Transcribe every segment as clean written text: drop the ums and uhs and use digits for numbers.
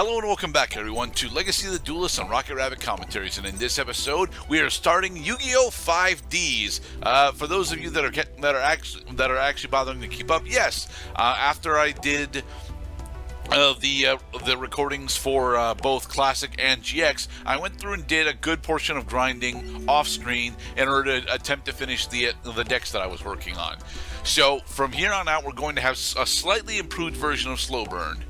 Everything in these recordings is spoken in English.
Hello and welcome back, everyone, to Legacy of the Duelist on Rocket Rabbit Commentaries. And in this episode, we are starting Yu-Gi-Oh! 5Ds. For those of you that are actually bothering to keep up, yes. After I did the recordings for both Classic and GX, I went through and did a good portion of grinding off screen in order to attempt to finish the decks that I was working on. So from here on out, we're going to have a slightly improved version of Slow Burn.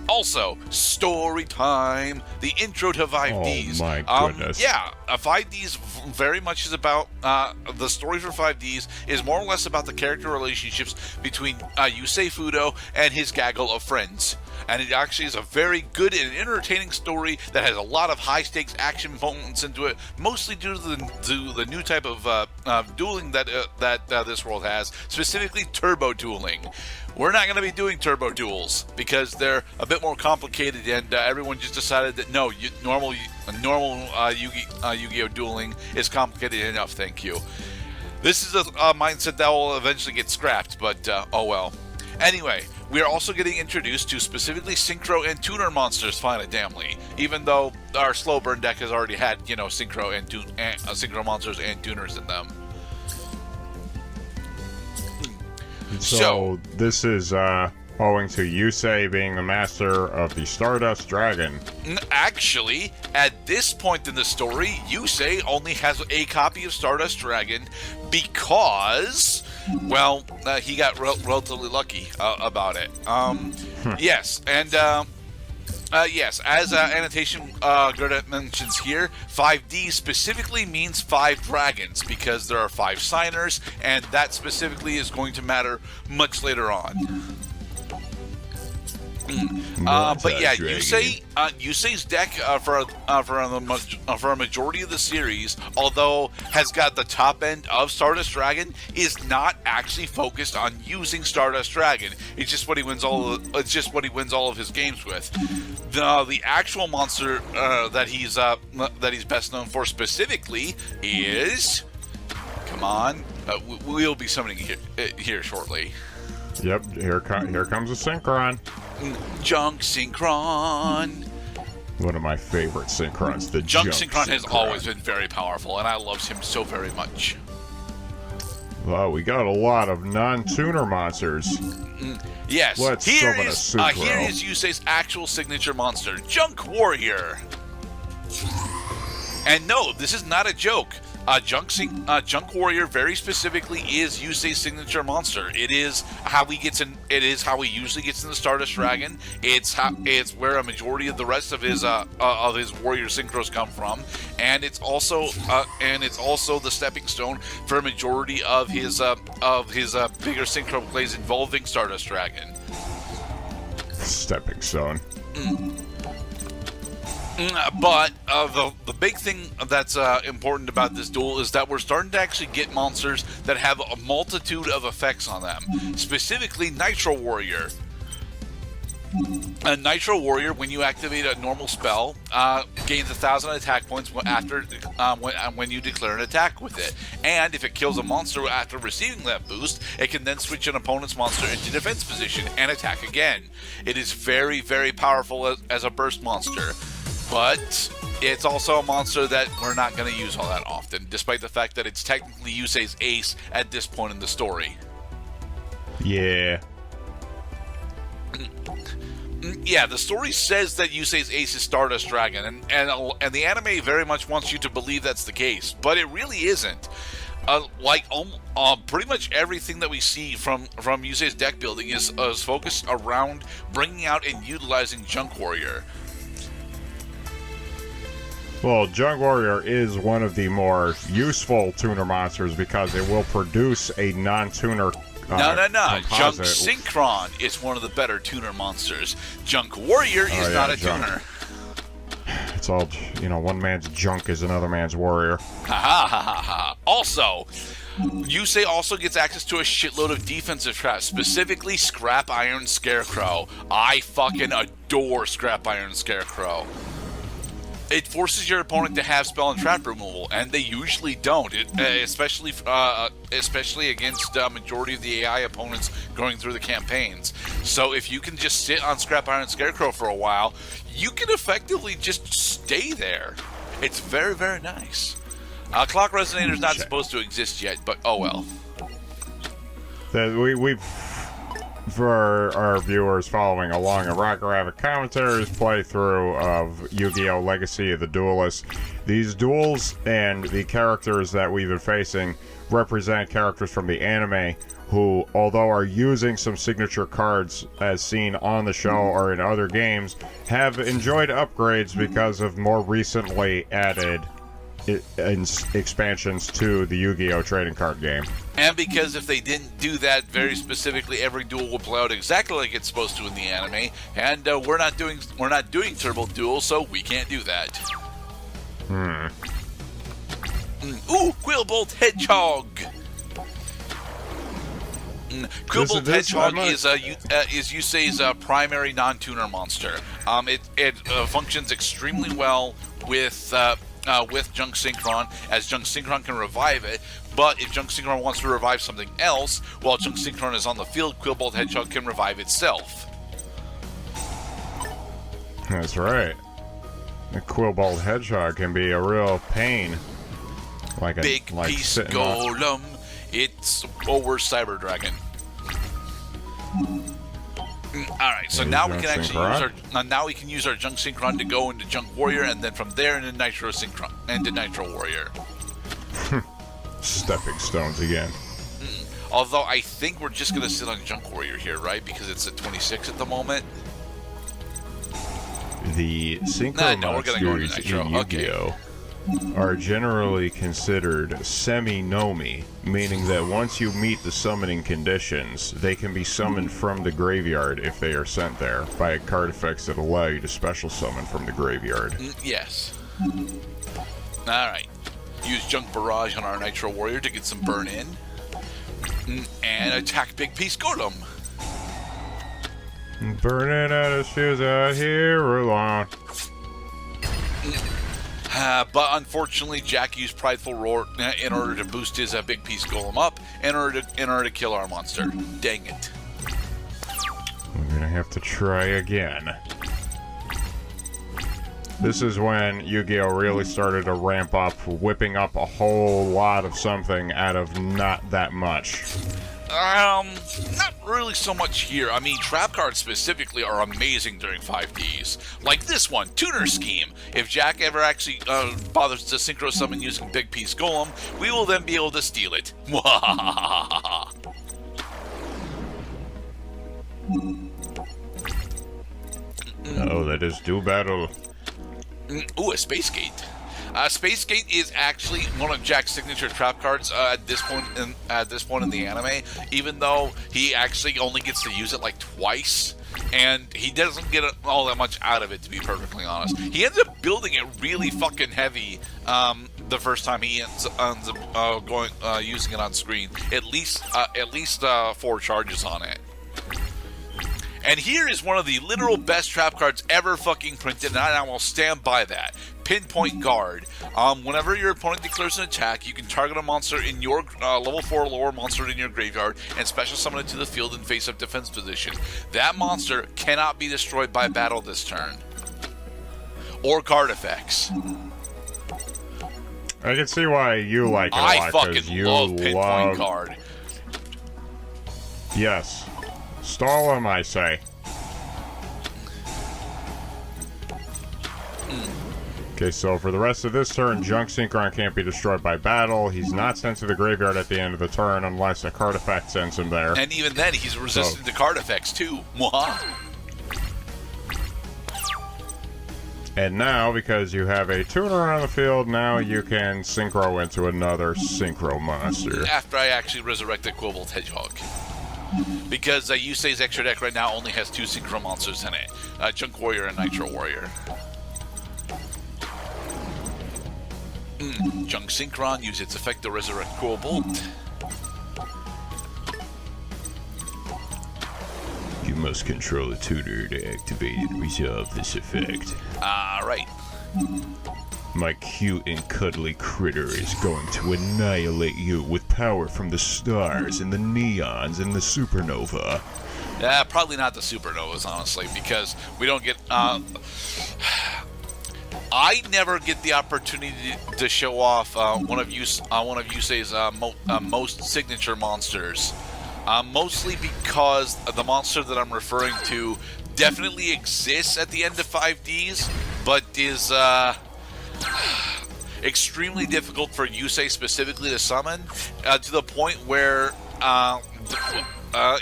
Also, story time, the intro to 5Ds. Oh my goodness. 5Ds very much is about, the story for 5Ds is more or less about the character relationships between Yusei Fudo and his gaggle of friends. And it actually is a very good and entertaining story that has a lot of high-stakes action moments into it, mostly due to the new type of dueling that this world has, specifically turbo dueling. We're not going to be doing turbo duels because they're a bit more complicated, and everyone just decided that no, normal Yu-Gi-Oh! Dueling is complicated enough, thank you. This is a mindset that will eventually get scrapped, but oh well. Anyway, we are also getting introduced to specifically Synchro and Tuner monsters, finally, damnly. Even though our slow burn deck has already had, Synchro and Synchro monsters and Tuners in them. So this is owing to Yusei being the master of the Stardust Dragon. Actually, at this point in the story, Yusei only has a copy of Stardust Dragon because, well, he got relatively lucky about it. Yes, and yes, as annotation Gerda mentions here, 5D specifically means 5 dragons because there are 5 signers, and that specifically is going to matter much later on. But yeah, Yusei's deck for a majority of the series, although has got the top end of Stardust Dragon, is not actually focused on using Stardust Dragon. It's just what he wins all of his games with. The actual monster that he's best known for specifically is, come on, we'll be summoning here shortly. Yep, here comes a Synchron. Junk Synchron. One of my favorite Synchrons, the Junk Synchron has always been very powerful, and I love him so very much. Well, we got a lot of non-tuner monsters. Yes. Here is Yusei's actual signature monster, Junk Warrior. And no, this is not a joke. Junk Warrior very specifically is Yusei's signature monster. It is how he gets in. It is how he usually gets in the Stardust Dragon. It's where a majority of the rest of his warrior synchros come from, and it's also the stepping stone for a majority of his bigger synchro plays involving Stardust Dragon. Stepping stone. But the big thing that's important about this duel is that we're starting to actually get monsters that have a multitude of effects on them. Specifically, Nitro Warrior. A Nitro Warrior, when you activate a normal spell, gains 1,000 attack points when you declare an attack with it. And if it kills a monster after receiving that boost, it can then switch an opponent's monster into defense position and attack again. It is very, very powerful as a burst monster. But it's also a monster that we're not going to use all that often, despite the fact that it's technically Yusei's ace at this point in the story. Yeah. Yeah, the story says that Yusei's ace is Stardust Dragon, and the anime very much wants you to believe that's the case, but it really isn't. Pretty much everything that we see from Yusei's deck building is focused around bringing out and utilizing Junk Warrior. Well, Junk Warrior is one of the more useful tuner monsters because it will produce a non-tuner No. composite. Junk Synchron is one of the better tuner monsters. Junk Warrior is not a tuner. It's all, one man's junk is another man's warrior. Ha. Also, Yusei also gets access to a shitload of defensive traps, specifically Scrap Iron Scarecrow. I fucking adore Scrap Iron Scarecrow. It forces your opponent to have spell and trap removal, and they usually don't, especially against majority of the AI opponents going through the campaigns. So if you can just sit on Scrap Iron Scarecrow for a while, you can effectively just stay there. It's very, very nice. Clock Resonator's not supposed to exist yet, but oh well. We've for our viewers following along in Rocket Rabbit Commentaries playthrough of Yu-Gi-Oh! Legacy of the Duelist, these duels and the characters that we've been facing represent characters from the anime who, although are using some signature cards as seen on the show or in other games, have enjoyed upgrades because of more recently added expansions to the Yu-Gi-Oh! Trading card game. And because if they didn't do that very specifically, every duel would play out exactly like it's supposed to in the anime. And we're not doing Turbo Duel, so we can't do that. Ooh, Quillbolt Hedgehog. Quillbolt Hedgehog is Yusei's primary non-tuner monster. It functions extremely well with Junk Synchron, as Junk Synchron can revive it. But if Junk Synchron wants to revive something else, while Junk Synchron is on the field, Quillbolt Hedgehog can revive itself. That's right. The Quillbolt Hedgehog can be a real pain. Like a big piece golem. It's we're Cyber Dragon. Alright, so now we can actually use now we can use our Junk Synchron to go into Junk Warrior, and then from there into Nitro Synchron into Nitro Warrior. Stepping stones again. Although I think we're just gonna sit on Junk Warrior here, right? Because it's at 26 at the moment. The Synchro monsters in Yu-Gi-Oh! Are generally considered semi-nomi, meaning that once you meet the summoning conditions, they can be summoned from the graveyard if they are sent there by card effects that allow you to special summon from the graveyard. Yes. Alright. Use Junk Barrage on our Nitro Warrior to get some burn in. And attack Big Piece Golem. Burning out his shoes out here alone. But unfortunately, Jack used Prideful Roar in order to boost his Big Piece Golem up in order to kill our monster. Dang it. We're gonna have to try again. This is when Yu-Gi-Oh! Really started to ramp up, whipping up a whole lot of something out of not that much. Not really so much here. I mean, trap cards specifically are amazing during 5Ds. Like this one, Tuner Scheme. If Jack ever actually bothers to Synchro Summon using Big Piece Golem, we will then be able to steal it. Oh, that is do battle. Ooh, a Space Gate. Space Gate is actually one of Jack's signature trap cards at this point in the anime, even though he actually only gets to use it like twice, and he doesn't get all that much out of it, to be perfectly honest. He ends up building it really fucking heavy the first time he ends up using it on screen. At least 4 charges on it. And here is one of the literal best trap cards ever fucking printed, and I will stand by that. Pinpoint Guard. Whenever your opponent declares an attack, you can target a monster in your level 4 or lower monster in your graveyard and special summon it to the field in face-up defense position. That monster cannot be destroyed by battle this turn. Or card effects. I can see why you like it a lot. I fucking love Pinpoint Guard. Yes. Stall him, I say. Okay, so for the rest of this turn, Junk Synchron can't be destroyed by battle. He's not sent to the graveyard at the end of the turn unless a card effect sends him there. And even then, he's resistant to card effects, too. Mwah. And now, because you have a tuner on the field, now you can synchro into another synchro monster. After I actually resurrected Quillbolt Hedgehog. Because Yusei's extra deck right now only has 2 synchro monsters in it. Junk Warrior and Nitro Warrior. Junk Synchron, use its effect to resurrect Quillbolt. You must control a tuner to activate and resolve this effect. Alright. My cute and cuddly critter is going to annihilate you with power from the stars and the neons and the supernova. Yeah, probably not the supernovas, honestly, because we don't get. I never get the opportunity to show off one of Yusei's most signature monsters. Mostly because the monster that I'm referring to definitely exists at the end of 5Ds, but is extremely difficult for Yusei specifically to summon, to the point where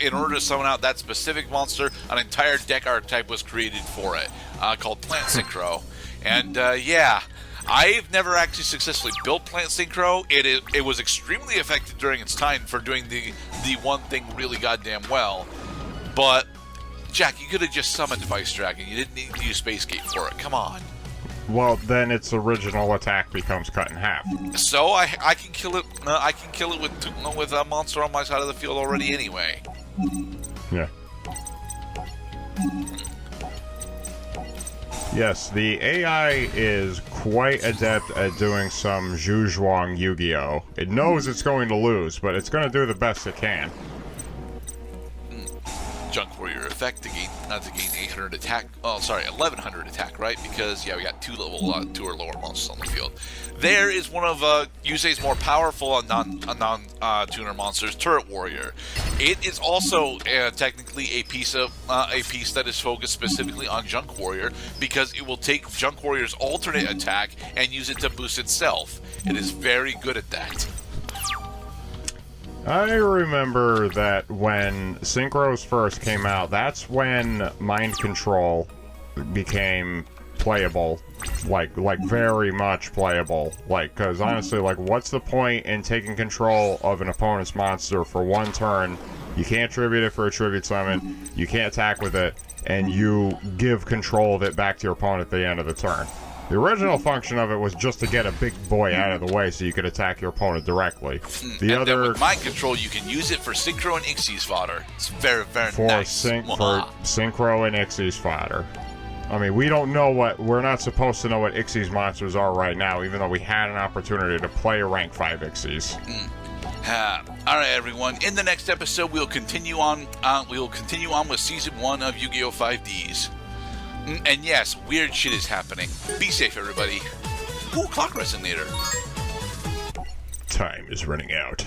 in order to summon out that specific monster, an entire deck archetype was created for it, called Plant Synchro. And yeah, I've never actually successfully built Plant Synchro. It was extremely effective during its time for doing the one thing really goddamn well. But, Jack, you could have just summoned Vice Dragon. You didn't need to use Space Gate for it. Come on. Well, then its original attack becomes cut in half. So I can kill it. I can kill it with a monster on my side of the field already anyway. Yeah. Yes, the AI is quite adept at doing some Zhuzhuang Yu-Gi-Oh! It knows it's going to lose, but it's going to do the best it can. Junk Warrior effect to gain 800 attack. Oh, sorry, 1100 attack, right? Because yeah, we got two or lower monsters on the field. There is one of Yusei's more powerful non-tuner monsters, Turret Warrior. It is also technically a piece that is focused specifically on Junk Warrior, because it will take Junk Warrior's alternate attack and use it to boost itself. It is very good at that. I remember that when Synchros first came out, that's when Mind Control became playable, like very much playable. Like, because honestly, like, what's the point in taking control of an opponent's monster for one turn? You can't tribute it for a tribute summon, you can't attack with it, and you give control of it back to your opponent at the end of the turn. The original function of it was just to get a big boy out of the way so you could attack your opponent directly. Then with Mind Control, you can use it for Synchro and Ixie's fodder. It's very, very nice. For Synchro and Ixie's fodder. I mean, we're not supposed to know what Ixie's monsters are right now, even though we had an opportunity to play rank 5 Ixies. Alright, everyone. In the next episode, we'll continue on with Season 1 of Yu-Gi-Oh! 5Ds. And yes, weird shit is happening. Be safe, everybody. Ooh, clock resonator. Time is running out.